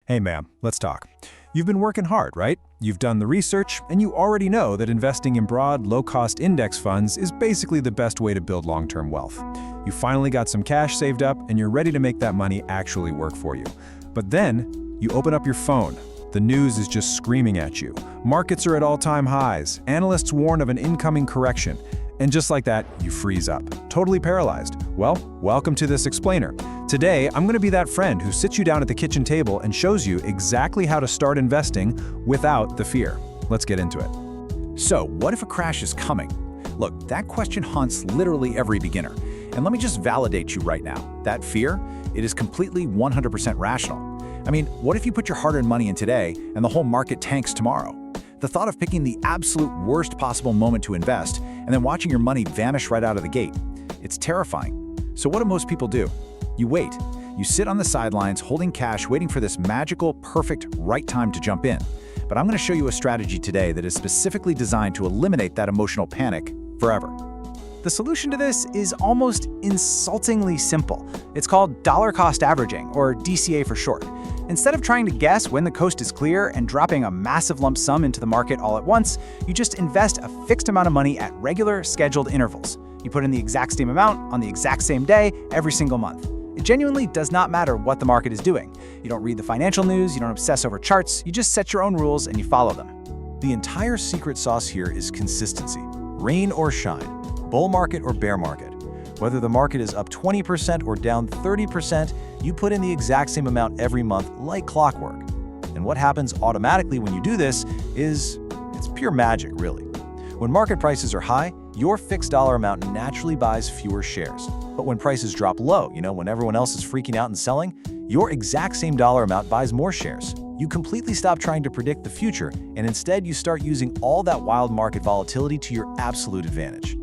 Hey ma'am, let's talk. You've been working hard, right? You've done the research, and you already know that investing in broad, low-cost index funds is basically the best way to build long-term wealth. You finally got some cash saved up, and you're ready to make that money actually work for you. But then, you open up your phone. The news is just screaming at you. Markets are at all-time highs. Analysts warn of an incoming correction. And just like that, you freeze up, totally paralyzed. Well, welcome to this explainer. Today, I'm going to be that friend who sits you down at the kitchen table and shows you exactly how to start investing without the fear. Let's get into it. So, what if a crash is coming? Look, that question haunts literally every beginner. And let me just validate you right now. That fear, it is completely 100% rational. I mean, what if you put your hard-earned money in today and the whole market tanks tomorrow? The thought of picking the absolute worst possible moment to invest and then watching your money vanish right out of the gate, it's terrifying. So what do most people do? You wait. You sit on the sidelines holding cash, waiting for this magical, perfect, right time to jump in. But I'm going to show you a strategy today that is specifically designed to eliminate that emotional panic forever. The solution to this is almost insultingly simple. It's called dollar cost averaging, or DCA for short. Instead of trying to guess when the coast is clear and dropping a massive lump sum into the market all at once, you just invest a fixed amount of money at regular, scheduled intervals. You put in the exact same amount on the exact same day every single month. It genuinely does not matter what the market is doing. You don't read the financial news, you don't obsess over charts, you just set your own rules and you follow them. The entire secret sauce here is consistency. Rain or shine, bull market or bear market. Whether the market is up 20% or down 30%, you put in the exact same amount every month like clockwork. And what happens automatically when you do this is, it's pure magic, really. When market prices are high, your fixed dollar amount naturally buys fewer shares. But when prices drop low, when everyone else is freaking out and selling, your exact same dollar amount buys more shares. You completely stop trying to predict the future, and instead you start using all that wild market volatility to your absolute advantage.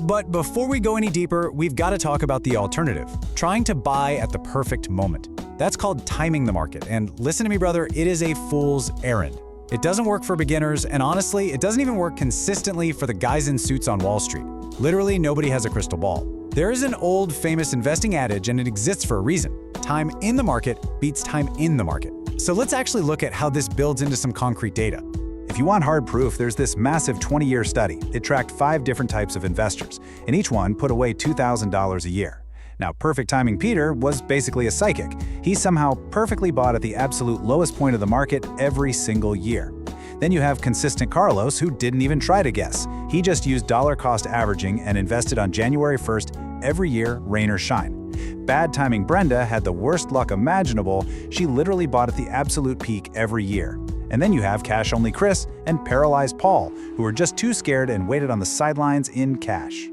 But before we go any deeper, we've got to talk about the alternative, trying to buy at the perfect moment. That's called timing the market, and listen to me, brother, it is a fool's errand. It doesn't work for beginners, and honestly, it doesn't even work consistently for the guys in suits on Wall Street. Literally, nobody has a crystal ball. There is an old, famous investing adage, and it exists for a reason. Time in the market beats time in the market. So let's actually look at how this builds into some concrete data. If you want hard proof, there's this massive 20-year study. It tracked 5 different types of investors, and each one put away $2,000 a year. Now, Perfect Timing Peter was basically a psychic. He somehow perfectly bought at the absolute lowest point of the market every single year. Then you have Consistent Carlos, who didn't even try to guess. He just used dollar cost averaging and invested on January 1st every year, rain or shine. Bad Timing Brenda had the worst luck imaginable. She literally bought at the absolute peak every year. And then you have Cash Only Chris and Paralyzed Paul, who were just too scared and waited on the sidelines in cash.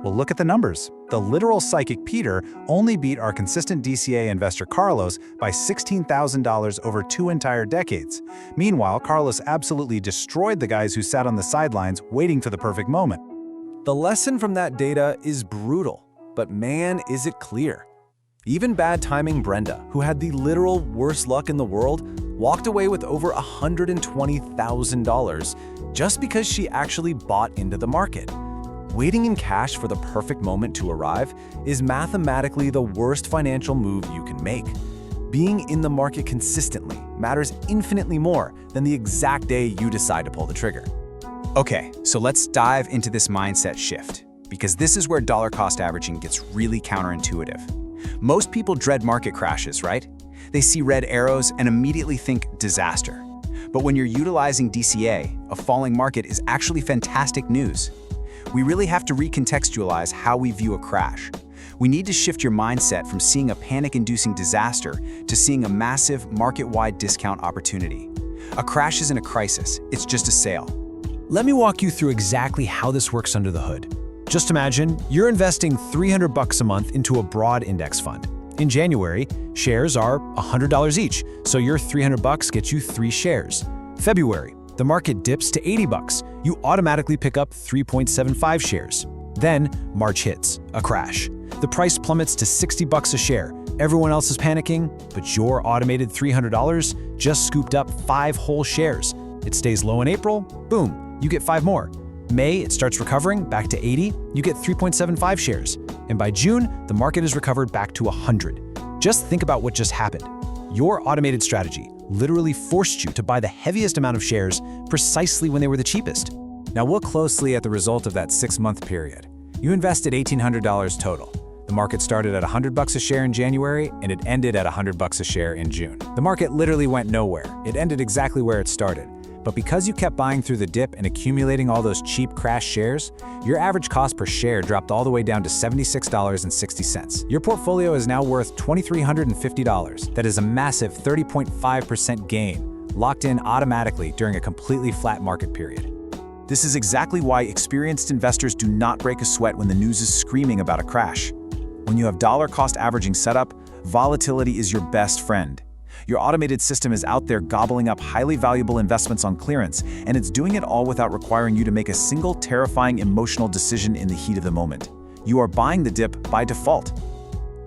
Well, look at the numbers. The literal psychic Peter only beat our consistent DCA investor Carlos by $16,000 over 2 entire decades. Meanwhile, Carlos absolutely destroyed the guys who sat on the sidelines waiting for the perfect moment. The lesson from that data is brutal, but man, is it clear. Even Bad Timing Brenda, who had the literal worst luck in the world, walked away with over $120,000 just because she actually bought into the market. Waiting in cash for the perfect moment to arrive is mathematically the worst financial move you can make. Being in the market consistently matters infinitely more than the exact day you decide to pull the trigger. Okay, so let's dive into this mindset shift, because this is where dollar cost averaging gets really counterintuitive. Most people dread market crashes, right? They see red arrows and immediately think disaster. But when you're utilizing DCA, a falling market is actually fantastic news. We really have to recontextualize how we view a crash. We need to shift your mindset from seeing a panic-inducing disaster to seeing a massive market-wide discount opportunity. A crash isn't a crisis, it's just a sale. Let me walk you through exactly how this works under the hood. Just imagine you're investing $300 a month into a broad index fund. In January, shares are $100 each, so your $300 gets you 3 shares. February, the market dips to $80. You automatically pick up 3.75 shares. Then, March hits, a crash. The price plummets to $60 a share. Everyone else is panicking, but your automated $300 just scooped up 5 whole shares. It stays low in April, boom, you get 5 more. May, it starts recovering back to 80, you get 3.75 shares. And by June, the market is recovered back to 100. Just think about what just happened. Your automated strategy, literally forced you to buy the heaviest amount of shares precisely when they were the cheapest. Now look closely at the result of that 6-month period. You invested $1,800 total. The market started at $100 a share in January, and it ended at $100 a share in June. The market literally went nowhere. It ended exactly where it started. But because you kept buying through the dip and accumulating all those cheap crash shares, your average cost per share dropped all the way down to $76.60. Your portfolio is now worth $2,350. That is a massive 30.5% gain, locked in automatically during a completely flat market period. This is exactly why experienced investors do not break a sweat when the news is screaming about a crash. When you have dollar cost averaging set up, volatility is your best friend. Your automated system is out there gobbling up highly valuable investments on clearance, and it's doing it all without requiring you to make a single terrifying emotional decision in the heat of the moment. You are buying the dip by default.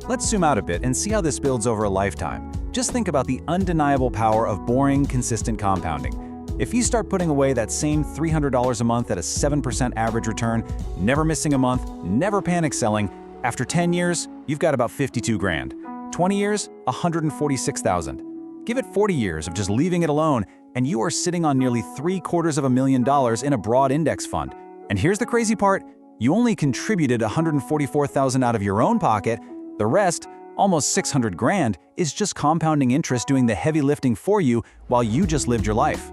Let's zoom out a bit and see how this builds over a lifetime. Just think about the undeniable power of boring, consistent compounding. If you start putting away that same $300 a month at a 7% average return, never missing a month, never panic selling, after 10 years, you've got about 52 grand. 20 years, 146,000. Give it 40 years of just leaving it alone, and you are sitting on nearly $750,000 in a broad index fund. And here's the crazy part, you only contributed 144,000 out of your own pocket. The rest, almost 600 grand, is just compounding interest doing the heavy lifting for you while you just lived your life.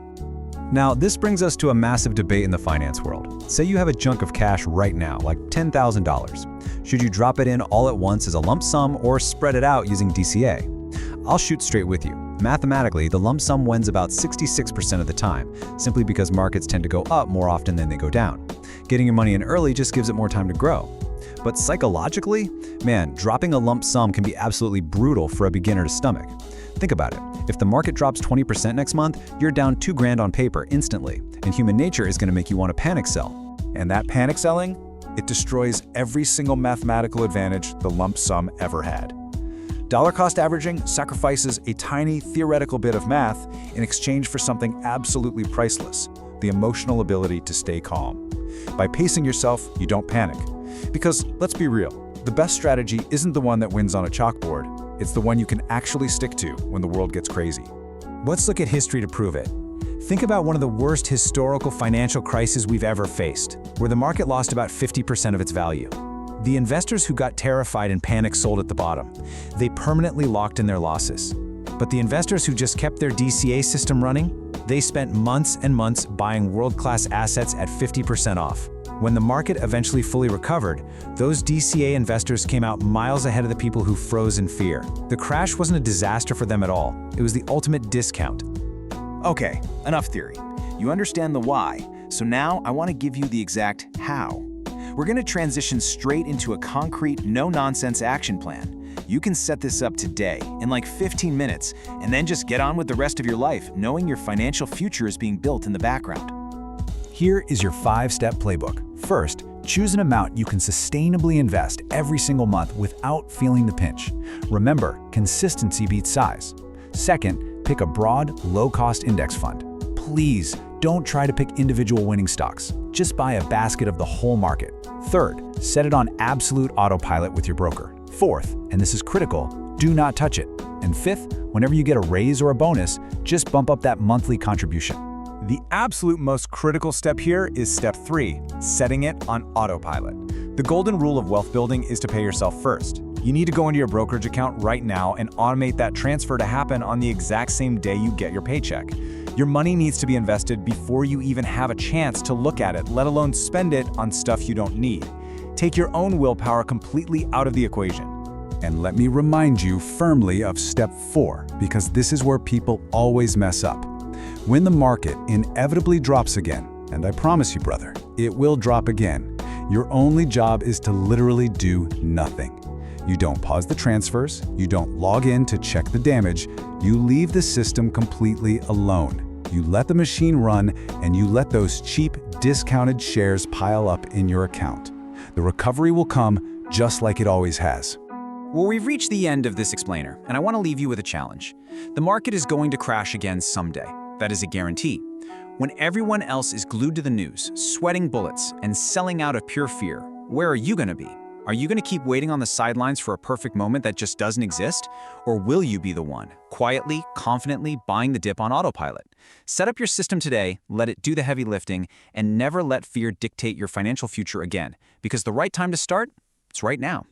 Now, this brings us to a massive debate in the finance world. Say you have a chunk of cash right now, like $10,000. Should you drop it in all at once as a lump sum or spread it out using DCA? I'll shoot straight with you. Mathematically, the lump sum wins about 66% of the time, simply because markets tend to go up more often than they go down. Getting your money in early just gives it more time to grow. But psychologically, man, dropping a lump sum can be absolutely brutal for a beginner to stomach. Think about it. If the market drops 20% next month, you're down 2 grand on paper instantly, and human nature is going to make you want to panic sell. And that panic selling, it destroys every single mathematical advantage the lump sum ever had. Dollar cost averaging sacrifices a tiny theoretical bit of math in exchange for something absolutely priceless, the emotional ability to stay calm. By pacing yourself, you don't panic. Because let's be real, the best strategy isn't the one that wins on a chalkboard. It's the one you can actually stick to when the world gets crazy. Let's look at history to prove it. Think about one of the worst historical financial crises we've ever faced, where the market lost about 50% of its value. The investors who got terrified and panic sold at the bottom. They permanently locked in their losses. But the investors who just kept their DCA system running, they spent months and months buying world-class assets at 50% off. When the market eventually fully recovered, those DCA investors came out miles ahead of the people who froze in fear. The crash wasn't a disaster for them at all. It was the ultimate discount. Okay, enough theory. You understand the why, so now I want to give you the exact how. We're going to transition straight into a concrete, no-nonsense action plan. You can set this up today, in like 15 minutes, and then just get on with the rest of your life, knowing your financial future is being built in the background. Here is your 5-step playbook. First, choose an amount you can sustainably invest every single month without feeling the pinch. Remember, consistency beats size. Second, pick a broad, low-cost index fund. Please don't try to pick individual winning stocks. Just buy a basket of the whole market. Third, set it on absolute autopilot with your broker. Fourth, and this is critical, do not touch it. And fifth, whenever you get a raise or a bonus, just bump up that monthly contribution. The absolute most critical step here is step 3, setting it on autopilot. The golden rule of wealth building is to pay yourself first. You need to go into your brokerage account right now and automate that transfer to happen on the exact same day you get your paycheck. Your money needs to be invested before you even have a chance to look at it, let alone spend it on stuff you don't need. Take your own willpower completely out of the equation. And let me remind you firmly of step 4, because this is where people always mess up. When the market inevitably drops again, and I promise you, brother, it will drop again, your only job is to literally do nothing. You don't pause the transfers, you don't log in to check the damage, you leave the system completely alone. You let the machine run, and you let those cheap, discounted shares pile up in your account. The recovery will come just like it always has. Well, we've reached the end of this explainer, and I want to leave you with a challenge. The market is going to crash again someday. That is a guarantee. When everyone else is glued to the news, sweating bullets, and selling out of pure fear, where are you going to be? Are you going to keep waiting on the sidelines for a perfect moment that just doesn't exist? Or will you be the one, quietly, confidently buying the dip on autopilot? Set up your system today, let it do the heavy lifting, and never let fear dictate your financial future again. Because the right time to start, it's right now.